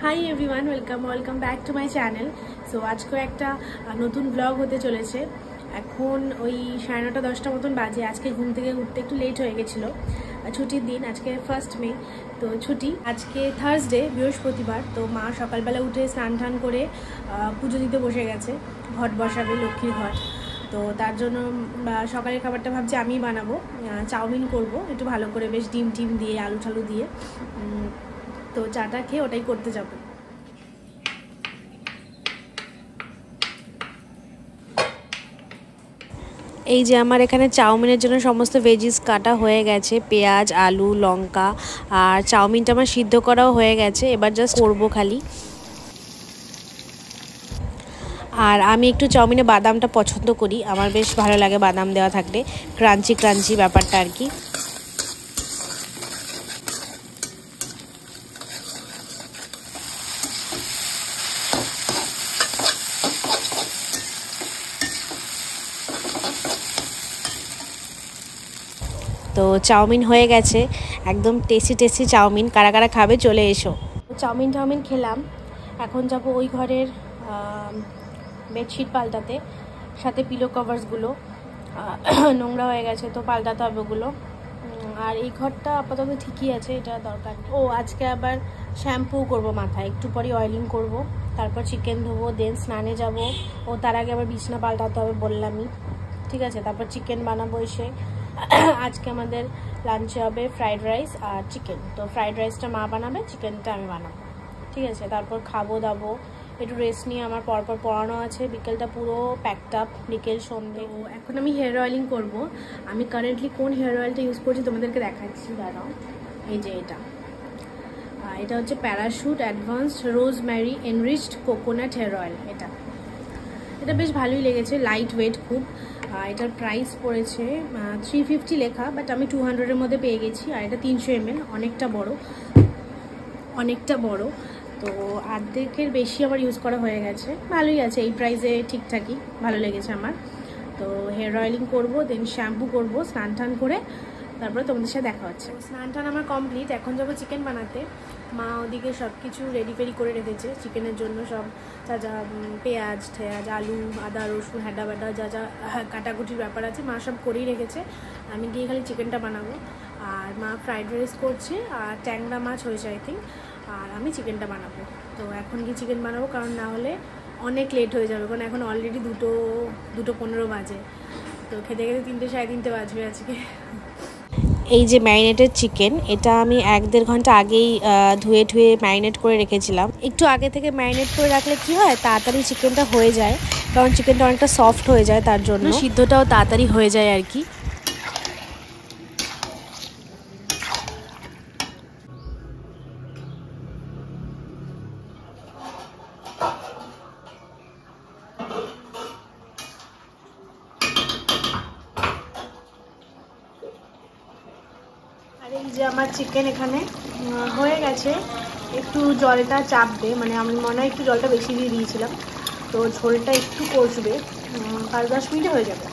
Hi everyone, welcome back to my channel. So আজকেও একটা নতুন ব্লগ হতে চলেছে। এখন ওই 9:30 10টা মতন বাজে। আজকে ঘুম থেকে উঠতে একটু লেট হয়ে গেছিলো, ছুটির দিন, আজকে 1 মে, তো ছুটি। আজকে থার্সডে, বৃহস্পতিবার। তো মা সকালবেলা উঠে স্নান টান করে পুজো দিতে বসে গেছে, ঘট বসাবে, লক্ষ্মীর ঘট। তো তার জন্য সকালের খাবারটা ভাবছি আমি বানাবো, চাউমিন করব একটু ভালো করে, বেশ ডিম টিম দিয়ে, আলু ঠালু দিয়ে। তো চাটা খেয়ে ওটাই করতে যাব। এই যে আমার এখানে চাউমিনের জন্য সমস্ত ভেজিস কাটা হয়ে গেছে, পেঁয়াজ, আলু, লঙ্কা, আর চাউমিনটা আমার সিদ্ধ করাও হয়ে গেছে। এবার জাস্ট করবো খালি। আর আমি একটু চাউমিনে বাদামটা পছন্দ করি, আমার বেশ ভালো লাগে বাদাম দেওয়া থাকলে, ক্রাঞ্চি ক্রাঞ্চি ব্যাপারটা আর কি। তো চাউমিন হয়ে গেছে, একদম টেস্টি চাউমিন। কারা কারা খাবে চলে এসো। চাউমিন খেলাম। এখন যাব ওই ঘরের বেডশিট পাল্টাতে, সাথে পিলো কভার্সগুলো নোংরা হয়ে গেছে, তো পাল্টাতে হবে ওগুলো। আর এই ঘরটা আপাতত ঠিকই আছে, এটা দরকার। ও আজকে আবার শ্যাম্পু করব মাথায়, একটু পরে অয়েলিং করব, তারপর চিকেন ধোবো, দেন স্নানে যাব। ও তার আগে আবার বিছনা পাল্টাতে হবে বললামই, ঠিক আছে। তারপর চিকেন বানাবো এসে। আজকে আমাদের লাঞ্চে হবে ফ্রাইড রাইস আর চিকেন। তো ফ্রাইড রাইসটা মা বানাবে, চিকেনটা আমি বানাবো, ঠিক আছে। তারপর খাবো দাবো, একটু রেস্ট নিয়ে আমার পরপর পড়ানো আছে। বিকেলটা পুরো প্যাকড আপ, বিকেল সন্ধ্যে। এখন আমি হেয়ার অয়েলিং করব। আমি কারেন্টলি কোন হেয়ার অয়েলটা ইউজ করছি তোমাদেরকে দেখাচ্ছি, দাঁড়াও। এই যে এটা হচ্ছে Parachute advanced rosemary enriched coconut hair oil. এটা বেশ ভালোই লেগেছে, লাইট ওয়েট খুব। এটার প্রাইস পড়েছে 350 লেখা, বাট আমি 200-এর মধ্যে পেয়ে গেছি। আর এটা 300 ml, অনেকটা বড়। তো অর্ধেকের বেশি আমার ইউজ করা হয়ে গেছে, ভালোই আছে এই প্রাইসে, ঠিকঠাকই ভালো লেগেছে আমার। তো হেয়ার অয়েলিং করবো, দেন শ্যাম্পু করবো, স্নান টান করে তারপরে তোমাদের সাথে দেখা হচ্ছে। স্নান টান আমার কমপ্লিট, এখন যাবো চিকেন বানাতে। মা ওদিকে সব কিছু রেডি ফেডি করে রেখেছে চিকেনের জন্য, সব যা যা পেঁয়াজ ঠেয়াজ, আলু, আদা, রসুন, হ্যাডা ব্যাডা যা যা কাটাকুটির ব্যাপার আছে মা সব করেই রেখেছে। আমি গিয়ে খালি চিকেনটা বানাবো। আর মা ফ্রাইড রাইস করছে, আর ট্যাংরা মাছ হয়েছে আই থিঙ্ক, আর আমি চিকেনটা বানাবো। তো এখন গিয়ে চিকেন বানাবো, কারণ না হলে অনেক লেট হয়ে যাবে, কারণ এখন অলরেডি 2:15 বাজে। তো খেতে খেতে 3টে 3:30 বাজবে আজকে। এই যে ম্যারিনেটেড চিকেন, এটা আমি 1-1.5 ঘন্টা আগেই ধুয়ে ম্যারিনেট করে রেখেছিলাম। একটু আগে থেকে ম্যারিনেট করে রাখলে কি হয়, তাড়াতাড়ি চিকেনটা হয়ে যায়, কারণ চিকেনটা অনেকটা সফট হয়ে যায়, তার জন্য সিদ্ধটাও তাড়াতাড়ি হয়ে যায় আর কি। এই যে আমার চিকেন এখানে হয়ে গেছে, একটু জলটা চাপবে, মানে আমি মনে হয় একটু জলটা বেশি দিয়ে দিয়েছিলাম, তো ঝোলটা একটু কষবে, 5-10 মিনিটে হয়ে যাবে।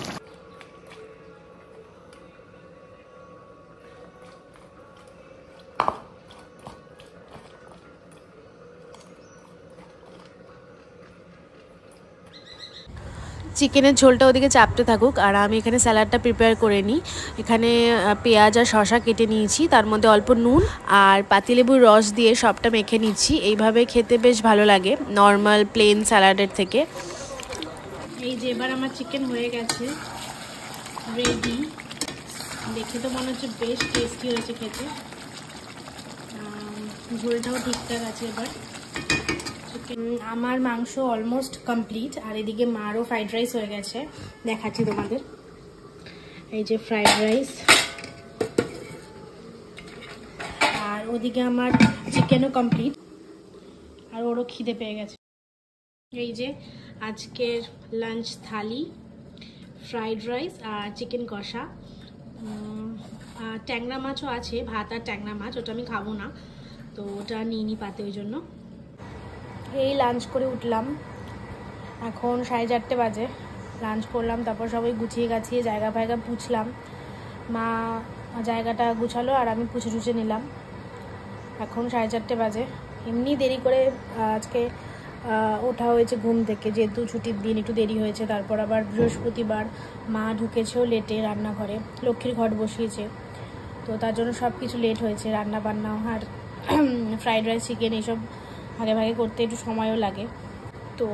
চিকেনের ঝোলটা ওদিকে চাপতে থাকুক, আর আমি এখানে স্যালাডটা প্রিপেয়ার করে নিই। এখানে পেঁয়াজ আর শসা কেটে নিয়েছি, তার মধ্যে অল্প নুন আর পাতিলেবুর রস দিয়ে সবটা মেখে নিচ্ছি। এইভাবে খেতে বেশ ভালো লাগে নর্মাল প্লেন স্যালাডের থেকে। এই যে এবার আমার চিকেন হয়ে গেছে, রেডি। দেখে তো মনে হচ্ছে বেশ টেস্টি হয়েছে খেতে, ঝোলটাও ঠিকঠাক আছে। এবার আমার মাংস অলমোস্ট কমপ্লিট, আর এদিকে মারও ফ্রাইড রাইস হয়ে গেছে, দেখাচ্ছি তোমাদের। এই যে ফ্রাইড রাইস, আর ওদিকে আমার চিকেনও কমপ্লিট, আর ওরও খিদে পেয়ে গেছে। এই যে আজকের লাঞ্চ থালি, ফ্রাইড রাইস আর চিকেন কষা, ট্যাংরা মাছও আছে, ভাত আর ট্যাংরা মাছ, ওটা আমি খাবো না, তো ওটা নিয়ে নিই পাতে, ওই জন্য। এই লাঞ্চ করে উঠলাম, এখন 4:30 বাজে। লাঞ্চ করলাম, তারপর সবাই গুছিয়ে গাছিয়ে জায়গা ফায়গা পুছলাম। মা জায়গাটা গুছালো আর আমি পুছে টুছে নিলাম। এখন 4:30 বাজে। এমনি দেরি করে আজকে ওঠা হয়েছে ঘুম থেকে, যেহেতু ছুটির দিন একটু দেরি হয়েছে। তারপর আবার বৃহস্পতিবার মা ঢুকেছেও লেটে রান্নাঘরে, লক্ষ্মীর ঘট বসিয়েছে, তো তার জন্য সব কিছু লেট হয়েছে। রান্না বান্না আর ফ্রাইড রাইস চিকেন এইসব ভাগে ভাগে করতে একটু সময়ও লাগে, তো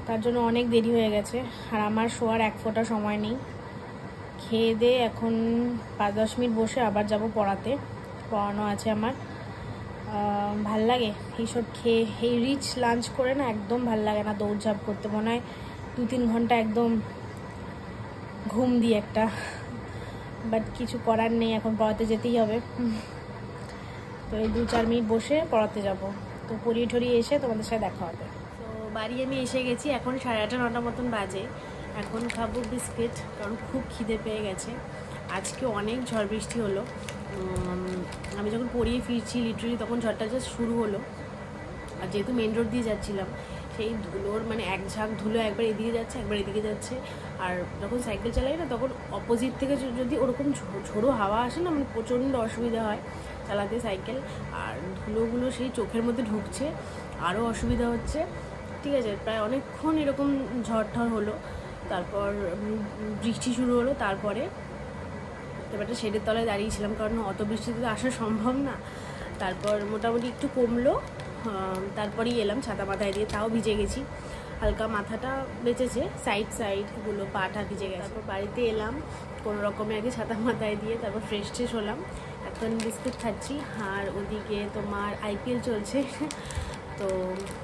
তার জন্য অনেক দেরি হয়ে গেছে। আর আমার শোয়ার এক ফোঁটা সময় নেই। খেয়ে দিয়ে এখন 5-10 মিনিট বসে আবার যাব পড়াতে, পড়ানো আছে আমার। ভাল লাগে এইসব খেয়ে, এই রিচ লাঞ্চ করে না একদম ভাল লাগে না দৌড়ঝাঁপ করতে, মনে হয় 2-3 ঘন্টা একদম ঘুম দিই একটা। বাট কিছু করার নেই, এখন পড়াতে যেতেই হবে। তো এই 2-4 মিনিট বসে পড়াতে যাব, তো পড়িয়ে ঠরিয়ে এসে তোমাদের সাথে দেখা হবে। তো বাড়ি আমি এসে গেছি, এখন 8:30-9টা মতন বাজে। এখন খাবো বিস্কিট, কারণ খুব খিদে পেয়ে গেছে। আজকে অনেক ঝড় বৃষ্টি হলো। আমি যখন পড়িয়ে ফিরছি লিটারালি তখন ঝড়টা জাস্ট শুরু হলো। আর যেহেতু মেন রোড দিয়ে যাচ্ছিলাম, সেই ধুলোর মানে এক ঝাঁক ধুলো একবার এদিকে যাচ্ছে একবার এদিকে যাচ্ছে। আর যখন সাইকেল চালাই না তখন অপোজিট থেকে যদি ওরকম ঝোড়ো হাওয়া আসে না, মানে প্রচণ্ড অসুবিধা হয় চালাতে সাইকেল। আর ধুলোগুলো সেই চোখের মধ্যে ঢুকছে, আরও অসুবিধা হচ্ছে। ঠিক আছে, প্রায় অনেকক্ষণ এরকম ঝড় ঠড় হলো, তারপর বৃষ্টি শুরু হলো। তারপরে এবারটা শেডের তলায় দাঁড়িয়েছিলাম, কারণ অত বৃষ্টিতে তো আসা সম্ভব না। তারপর মোটামুটি একটু কমলো, তারপরেই এলাম ছাতা মাথায় দিয়ে, তাও ভিজে গেছি। হালকা মাথাটা বেঁচেছে, সাইডগুলো পাটা ভিজে গেছে। তারপর বাড়িতে এলাম কোনো রকমে আগে ছাতা মাথায় দিয়ে, তারপর ফ্রেশ হলাম। এখন বিস্কুট খাচ্ছি। আর ওদিকে তোমার IPL চলছে। তো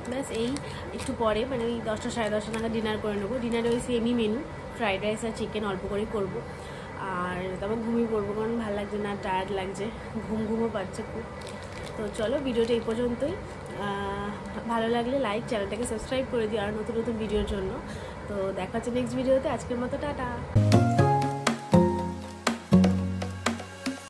ব্যাস এই একটু পরে মানে ওই 10টা 10:30 নাগাদ ডিনার করে নেবো। ডিনারে ওই সেমই মেনু, ফ্রাইড রাইস আর চিকেন অল্প করে করবো। আর তারপর ঘুমিয়ে পড়বো, কারণ ভালো লাগছে না, টায়ার্ড লাগছে, ঘুমও পাচ্ছে খুব। তো চলো ভিডিওটা এই পর্যন্তই। ভালো লাগলে লাইক, চ্যানেলটাকে সাবস্ক্রাইব করে দিও আর নতুন নতুন ভিডিওর জন্য। তো দেখা হচ্ছে নেক্সট ভিডিওতে। আজকের মতো টাটা।